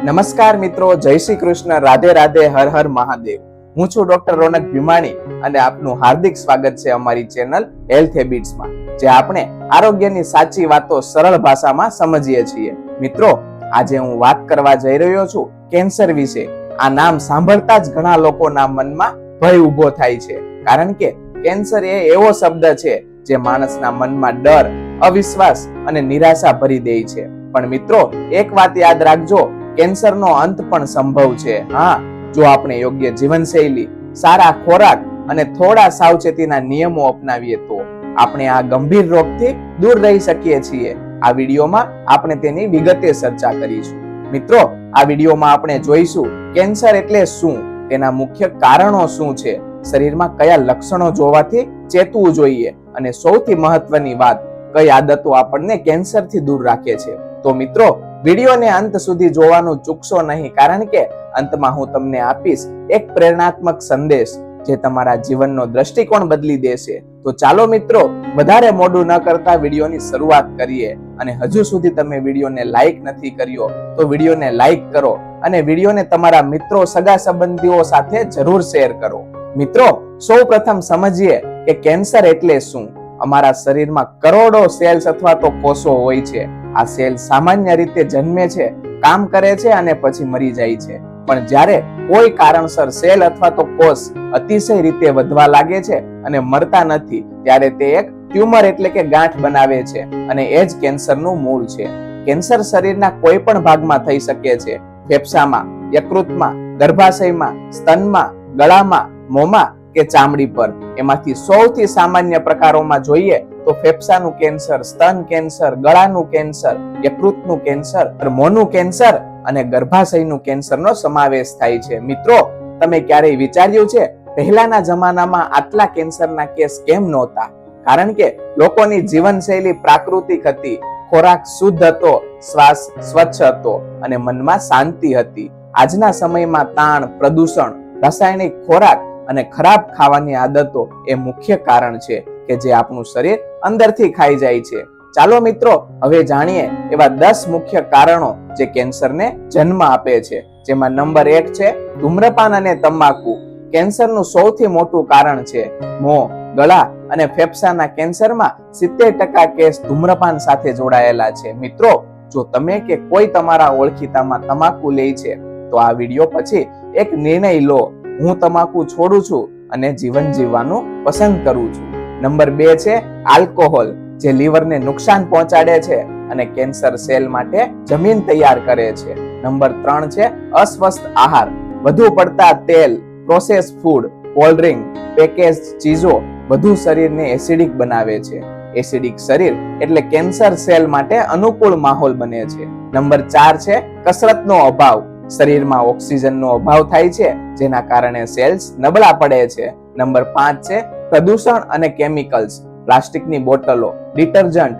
નમસ્કાર મિત્રો, જય શ્રી કૃષ્ણ, રાધે રાધે, હર હર મહાદેવ. હું છું ડોક્ટર રોનક ભીમાણી અને આપનું હાર્દિક સ્વાગત છે અમારી ચેનલ હેલ્થ હેબિટ્સમાં, જે આપણે આરોગ્યની સાચી વાતો સરળ ભાષામાં સમજીએ છીએ. મિત્રો, આજે હું વાત કરવા જઈ રહ્યો છું કેન્સર વિશે. આ નામ સાંભળતા જ ઘણા લોકોના મનમાં ભય ઊભો થાય છે, કારણ કે કેન્સર એ એવો શબ્દ છે જે માણસના મનમાં ડર, અવિશ્વાસ અને નિરાશા ભરી દે છે. પણ મિત્રો, એક વાત યાદ રાખજો, કેન્સરનો અંત પણ સંભવ છે. હા, જો આપણે યોગ્ય જીવનશૈલી, સારા ખોરાક અને થોડા સાવચેતીના નિયમો અપનાવીએ તો આપણે આ ગંભીર રોગથી દૂર રહી શકીએ છીએ. આ વિડીયોમાં આપણે તેની વિગતે ચર્ચા કરીશું. મિત્રો, આ વિડીયોમાં આપણે જોઈશું કેન્સર એટલે શું, તેના મુખ્ય કારણો શું છે, શરીરમાં કયા લક્ષણો જોવાથી ચેતવું જોઈએ, અને સૌથી મહત્વની વાત, કઈ આદતો આપણને કેન્સરથી દૂર રાખે છે. તો મિત્રો, વિડીયોને અંત સુધી જોવાનું ચૂકશો નહીં, કારણ કે અંતમાં હું તમને આપીશ એક પ્રેરણાત્મક સંદેશ જે તમારા જીવનનો દ્રષ્ટિકોણ બદલી દેશે. તો ચાલો મિત્રો, વધારે મોડું ન કરતા વિડીયોની શરૂઆત કરીએ. અને હજુ સુધી તમે વિડીયોને લાઈક નથી કર્યો તો વિડીયોને લાઈક કરો અને વિડીયોને તમારા મિત્રો, સગા સંબંધીઓ સાથે જરૂર શેર કરો. મિત્રો, સૌપ્રથમ સમજીએ કે કેન્સર એટલે શું. અમારા શરીરમાં કરોડો સેલ્સ અથવા તો કોષો હોય છે. આ સેલ સામાન્ય રીતે જન્મે છે, કામ કરે છે અને પછી મરી જાય છે. પણ જ્યારે કોઈ કારણસર સેલ અથવા તો કોષ અતિશય રીતે વધવા લાગે છે અને મરતા નથી, ત્યારે તે એક ટ્યુમર એટલે કે ગાંઠ બનાવે છે, અને એ જ કેન્સરનું મૂળ છે. કેન્સર શરીરના કોઈ પણ ભાગમાં થઈ શકે છે. ફેફસામાં, યકૃતમાં, ગર્ભાશયમાં, સ્તનમાં, ગળામાં, મોંમાં કે ચામડી પર. એમાંથી સૌથી સામાન્ય પ્રકારોમાં જોઈએ તો ફેફસાનું કેન્સર, સ્તન કેન્સર, ગળાનું કેન્સર, યકૃતનું કેન્સર, મોંનું કેન્સર અને ગર્ભાશયનું કેન્સરનો સમાવેશ થાય છે. મિત્રો, તમે ક્યારેય વિચાર્યું છે પહેલાના જમાનામાં આટલા કેન્સરના કેસ કેમ નહોતા? કારણ કે લોકોની જીવનશૈલી પ્રાકૃતિક હતી, ખોરાક શુદ્ધ હતો, શ્વાસ સ્વચ્છ હતો અને મનમાં શાંતિ હતી. આજના સમયમાં તાણ, પ્રદૂષણ, રાસાયણિક ખોરાક અને ખરાબ ખાવાની આદતો એ મુખ્ય કારણ છે કે જે આપણું શરીર અંદરથી ખાઈ જાય છે. ચાલો મિત્રો, હવે જાણીએ એવા 10 મુખ્ય કારણો જે કેન્સરને જન્મ આપે છે. જેમાં નંબર 1 છે ધૂમ્રપાન અને તમાકુ. કેન્સરનું સૌથી મોટું કારણ છે. મોં, ગળા અને ફેફસાના કેન્સરમાં 70% કેસ ધૂમ્રપાન સાથે જોડાયેલા છે. મિત્રો, જો તમે કે કોઈ તમારા ઓળખીતામાં તમાકુ લે છે તો આ વિડીયો પછી એક નિર્ણય લો, હું તમાકુ છોડું છું અને જીવન જીવવાનું પસંદ કરું છું. નંબર 2 છે આલ્કોહોલ, જે લીવરને નુકસાન પહોંચાડે છે અને કેન્સર સેલ માટે જમીન તૈયાર કરે છે. નંબર 3 છે અસ્વસ્થ આહાર. વધુ પડતા તેલ, process food, cold drink, package ચીજો વધુ શરીરને એસિડિક બનાવે છે. એસિડિક શરીર એટલે કેન્સર સેલ માટે અનુકૂળ માહોલ બને છે. નંબર 4 છે કસરતનો અભાવ. શરીરમાં ઓક્સિજનનો અભાવ થાય છે, જેના કારણે સેલ્સ નબળા પડે છે. નંબર 5 છે પ્રદૂષણ અને કેમિકલ્સ. પ્લાસ્ટિકની બોટલો, ડિટર્જન્ટ,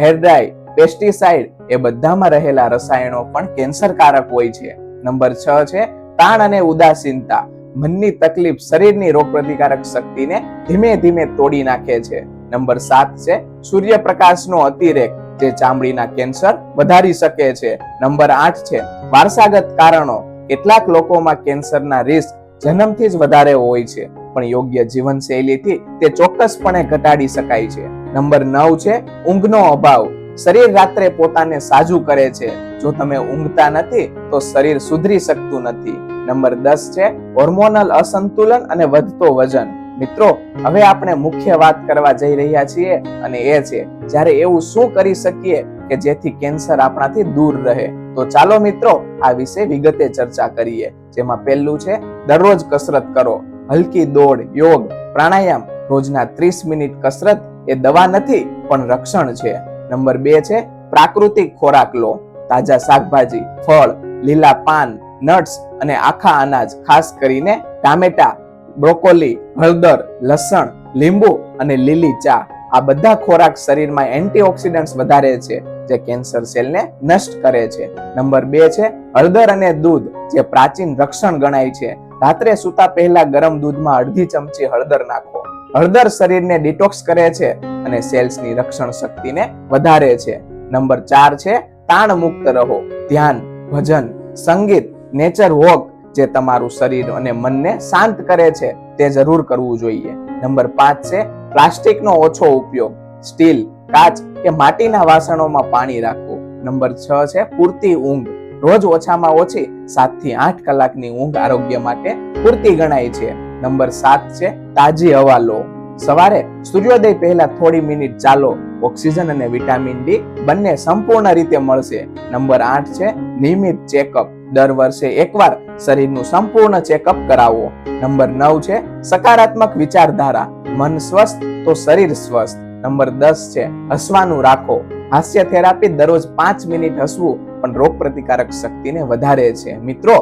હેર ડ્રાય, પેસ્ટિસાઇડ એ બધામાં રહેલા રસાયણો પણ કેન્સરકારક હોય છે. નંબર 6 છે તાણ અને ઉદાસીનતા. મનની તકલીફ શરીરની રોગપ્રતિકારક શક્તિને ધીમે ધીમે તોડી નાખે છે. નંબર 7 છે સૂર્યપ્રકાશનો અતિરેક, જે ચામડીના કેન્સર વધારી શકે છે. નંબર 8 છે વારસાગત કારણો. કેટલાક લોકોમાં કેન્સરના રિસ્ક જન્મથી જ વધારે હોય છે, પણ યોગ્ય જીવનશૈલીથી તે ચોક્કસપણે ઘટાડી શકાય છે. નંબર 9 છે ઊંઘનો અભાવ. શરીર રાત્રે પોતાને સાજું કરે છે. જો તમે ઊંઘતા નથી તો શરીર સુધરી શકતું નથી. નંબર 10 છે હોર્મોનલ અસંતુલન અને વધતો વજન. મિત્રો, હવે આપણે મુખ્ય વાત કરવા જઈ રહ્યા છીએ, અને એ છે જ્યારે એવું શું કરી શકીએ કે જેથી કેન્સર આપણાથી દૂર રહે. તો ચાલો મિત્રો, આ વિશે વિગતે ચર્ચા કરીએ. જેમાં પહેલું છે દરરોજ કસરત કરો. હલકી દોડ, યોગ, પ્રાણાયામ. રોજના 30 મિનિટ કસરત એ દવા નથી, પણ રક્ષણ છે. નંબર 2 છે પ્રાકૃતિક ખોરાક લો. તાજા શાકભાજી, ફળ, લીલા પાન, નટ્સ અને આખા અનાજ, ખાસ કરીને ટામેટા, બ્રોકોલી, હળદર, લસણ, લીંબુ અને લીલી ચા. આ બધા ખોરાક શરીરમાં એન્ટીઓક્સિડન્ટ્સ વધારે છે, જે કેન્સર સેલને નષ્ટ કરે છે. નંબર 2 છે હળદર અને દૂધ, જે પ્રાચીન રક્ષણ ગણાય છે. રાત્રે સૂતા પહેલા ગરમ દૂધમાં અડધી ચમચી હળદર નાખો. હળદર શરીરને ડિટોક્સ કરે છે અને સેલ્સની રક્ષણ શક્તિને વધારે છે. નંબર 4 છે તાણ મુક્ત રહો. ધ્યાન, ભજન, સંગીત, નેચર વોક જે તમારું શરીર અને મનને શાંત કરે છે તે જરૂર કરવું જોઈએ. નંબર 5 છે પ્લાસ્ટિકનો ઓછો ઉપયોગ. સ્ટીલ, કાચ કે માટીના વાસણોમાં પાણી રાખવું. નંબર 6 છે પૂરતી ઊંઘ. રોજ ઓછામાં ઓછી 7 થી 8 કલાકની ઊંઘ આરોગ્ય માટે પૂરતી ગણાય છે. નંબર 7 છે તાજી હવા લો. સવારે સૂર્યોદય પહેલા થોડી મિનિટ ચાલો. ઓક્સિજન અને વિટામિન ડી બંને સંપૂર્ણ રીતે મળશે. નંબર 8 છે નિયમિત ચેકઅપ. દર વર્ષે એકવાર શરીરનું સંપૂર્ણ ચેકઅપ કરાવો. નંબર 9 છે સકારાત્મક વિચારધારા. મન સ્વસ્થ તો શરીર સ્વસ્થ. નંબર 10 છે હસવાનું રાખો. હાસ્ય થેરાપી દરરોજ 5 મિનિટ હસવું પણ રોગ પ્રતિકારક શક્તિને વધારે છે. મિત્રો,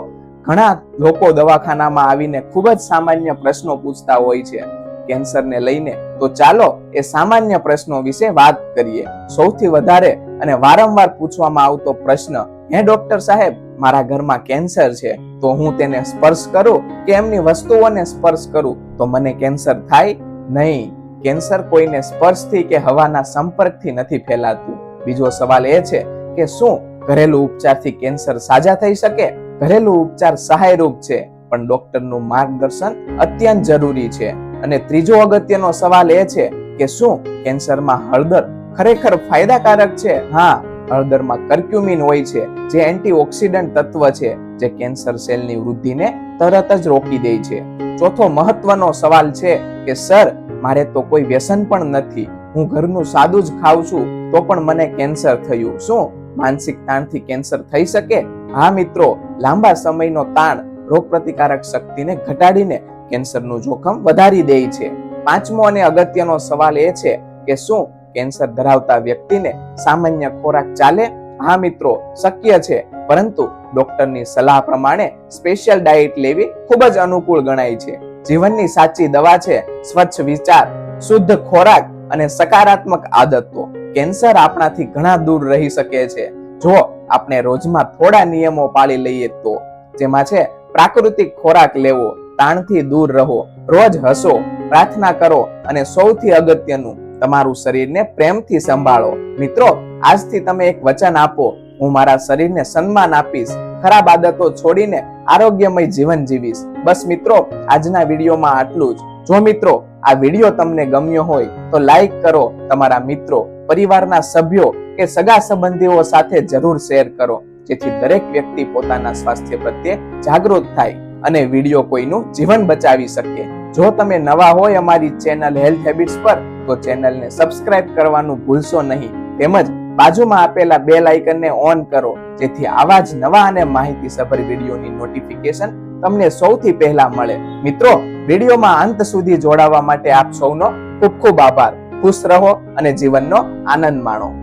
ઘણા લોકો દવાખાનામાં આવીને ખૂબ જ સામાન્ય પ્રશ્નો પૂછતા હોય છે કેન્સરને લઈને. તો ચાલો એ સામાન્ય પ્રશ્નો વિશે વાત કરીએ. સૌથી વધારે અને વારંવાર પૂછવામાં આવતો પ્રશ્ન, હે ડોક્ટર સાહેબ, મારા ઘરમાં કેન્સર છે, તો હું તેને સ્પર્શ કરું કે એમની વસ્તુઓને સ્પર્શ કરું તો મને કેન્સર થાય? નહીં, કેન્સર કોઈને સ્પર્શથી કે હવાના સંપર્કથી નથી ફેલાતું. બીજો સવાલ એ છે કે શું ઘરેલું ઉપચારથી કેન્સર સાજા થઈ શકે? ઘરેલું ઉપચાર સહાયરૂપ છે પણ ડોક્ટરનું માર્ગદર્શન અત્યંત જરૂરી છે. અને ત્રીજો અગત્યનો સવાલ એ છે કે શું કેન્સરમાં હળદર ખરેખર ફાયદાકારક છે? હા, હળદરમાં કર્ક્યુમિન હોય છે જે એન્ટીઓક્સિડન્ટ તત્વ છે જે કેન્સર સેલની વૃદ્ધિને તરત જ રોકી દે છે. ચોથો મહત્વનો સવાલ છે કે સર, મારે તો કોઈ વ્યસન પણ નથી, હું ઘરનું સાદું જ ખાઉં છું તો પણ મને કેન્સર થયું. શું માનસિક તાણથી કેન્સર થઈ શકે? હા મિત્રો, લાંબા સમયનો તાણ રોગ પ્રતિકારક શક્તિને ઘટાડીને કેન્સરનું જોખમ વધારી દે છે. પાંચમો અને અગત્યનો સવાલ એ છે કે શું કેન્સર ધરાવતા વ્યક્તિને સામાન્ય ખોરાક ચાલે? હા મિત્રો, શક્ય છે, પરંતુ ડોક્ટરની સલાહ પ્રમાણે સ્પેશિયલ ડાયટ લેવી ખૂબ જ અનુકૂળ ગણાય છે. જીવનની સાચી દવા છે સ્વચ્છ વિચાર, શુદ્ધ ખોરાક અને સકારાત્મક આદતો. કેન્સર આપણાથી ઘણા દૂર રહી શકે છે જો આપણે રોજમાં થોડા નિયમો પાળી લઈએ તો. જેમાં છે પ્રાકૃતિક ખોરાક લેવો, તાણથી દૂર રહો, રોજ હસો, પ્રાર્થના કરો અને સૌથી અગત્યનું, તમારું શરીરને પ્રેમથી સંભાળો. મિત્રો, આજથી તમે એક વચન આપો, હું મારા શરીરને સન્માન આપીશ, ખરાબ આદતો છોડીને આરોગ્યમય જીવન જીવીશ. બસ મિત્રો, આજના વિડીયોમાં આટલું જ. જો મિત્રો આ વિડીયો તમને ગમ્યો હોય તો લાઈક કરો, તમારા મિત્રો, પરિવારના સભ્યો કે સગા સંબંધીઓ સાથે જરૂર શેર કરો, જેથી દરેક વ્યક્તિ પોતાના સ્વાસ્થ્ય પ્રત્યે જાગૃત થાય અને વિડીયો કોઈનું જીવન બચાવી શકે. જો તમે નવા હોય અમારી ચેનલ હેલ્થ હેબિટ્સ પર તો ચેનલને સબસ્ક્રાઇબ કરવાનું ભૂલશો નહીં. તેમજ બાજુમાં આપેલા બેલ આઇકનને ઓન કરો, જેથી આવા જ નવા અને માહિતીસભર વિડીયોની નોટિફિકેશન તમને સૌથી પહેલા મળે. મિત્રો, વિડીયોમાં અંત સુધી જોડાવા માટે આપ સૌનો ખૂબ ખૂબ આભાર. ખુશ રહો અને જીવનનો આનંદ માણો.